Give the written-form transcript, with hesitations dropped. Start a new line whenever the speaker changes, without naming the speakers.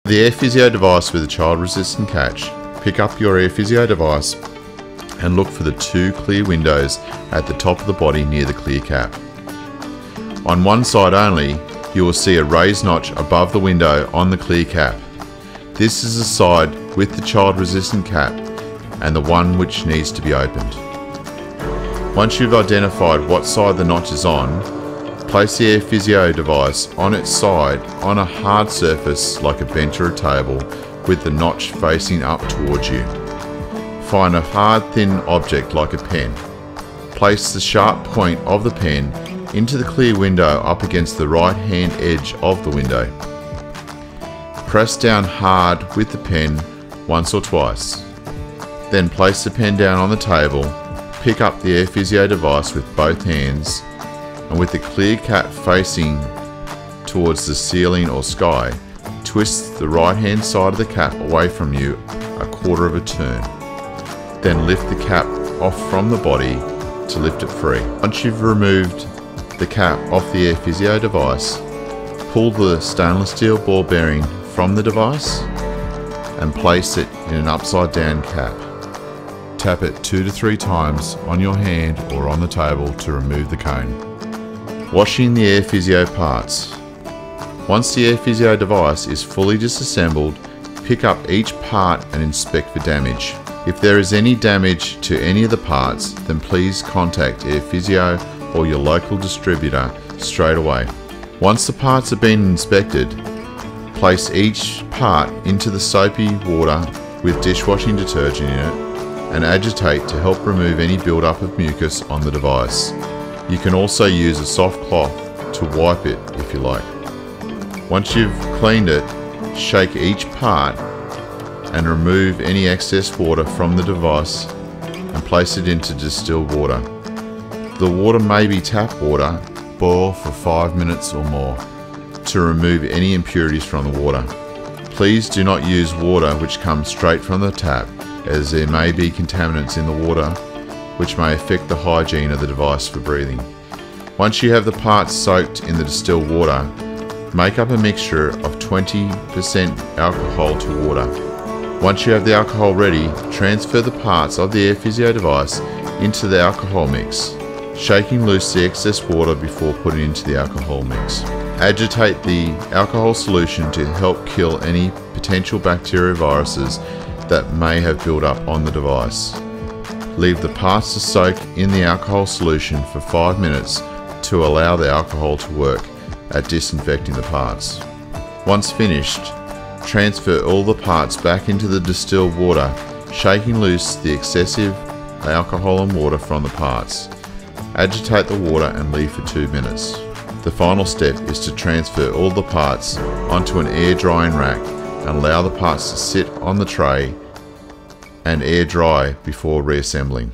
The AirPhysio device with a child-resistant catch. Pick up your AirPhysio device and look for the two clear windows at the top of the body near the clear cap. On one side only, you will see a raised notch above the window on the clear cap. This is the side with the child-resistant cap and the one which needs to be opened. Once you've identified what side the notch is on, place the AirPhysio device on its side on a hard surface like a bench or a table with the notch facing up towards you. Find a hard thin object like a pen. Place the sharp point of the pen into the clear window up against the right hand edge of the window. Press down hard with the pen once or twice. Then place the pen down on the table, pick up the AirPhysio device with both hands, and with the clear cap facing towards the ceiling or sky, twist the right hand side of the cap away from you a quarter of a turn. Then lift the cap off from the body to lift it free. Once you've removed the cap off the AirPhysio device, pull the stainless steel ball bearing from the device and place it in an upside down cap. Tap it 2 to 3 times on your hand or on the table to remove the cone. Washing the AirPhysio parts. Once the AirPhysio device is fully disassembled, pick up each part and inspect for damage. If there is any damage to any of the parts, then please contact AirPhysio or your local distributor straight away. Once the parts have been inspected, place each part into the soapy water with dishwashing detergent in it and agitate to help remove any buildup of mucus on the device. You can also use a soft cloth to wipe it if you like. Once you've cleaned it, shake each part and remove any excess water from the device and place it into distilled water. The water may be tap water. Boil for 5 minutes or more to remove any impurities from the water. Please do not use water which comes straight from the tap, as there may be contaminants in the water which may affect the hygiene of the device for breathing. Once you have the parts soaked in the distilled water, make up a mixture of 20% alcohol to water. Once you have the alcohol ready, transfer the parts of the AirPhysio device into the alcohol mix, shaking loose the excess water before putting into the alcohol mix. Agitate the alcohol solution to help kill any potential bacteria viruses that may have built up on the device. Leave the parts to soak in the alcohol solution for 5 minutes to allow the alcohol to work at disinfecting the parts. Once finished, transfer all the parts back into the distilled water, shaking loose the excessive alcohol and water from the parts. Agitate the water and leave for 2 minutes. The final step is to transfer all the parts onto an air drying rack and allow the parts to sit on the tray and air dry before reassembling.